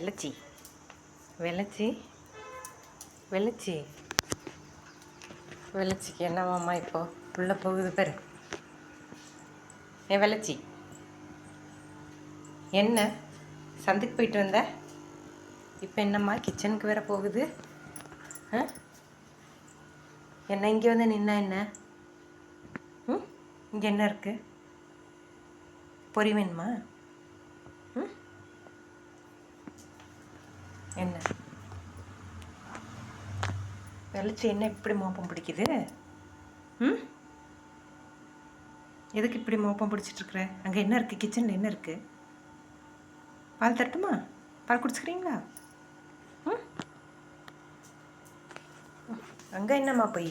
வெள்ளச்சி வெள்ளச்சி வெள்ளச்சி வெள்ளச்சிக்கு என்னவாம்மா இப்போ உள்ளே போகுது பாரு. வெள்ளச்சி என்ன சந்தைக்கு போயிட்டு வந்த? இப்போ என்னம்மா கிச்சனுக்கு வேற போகுது? என்ன இங்கே வந்து நின்னா என்ன? இங்கே என்ன இருக்கு? பொரி வேணுமா? என்ன வெள்ளச்சி என்ன இப்படி மோப்பம் பிடிக்குது? எதுக்கு இப்படி மோப்பம் பிடிச்சிட்ருக்குற? அங்கே என்ன இருக்குது? கிச்சனில் என்ன இருக்குது? பால் தட்டுமா? பால் குடிச்சுக்கிறீங்களா? அங்கே என்னம்மா போய்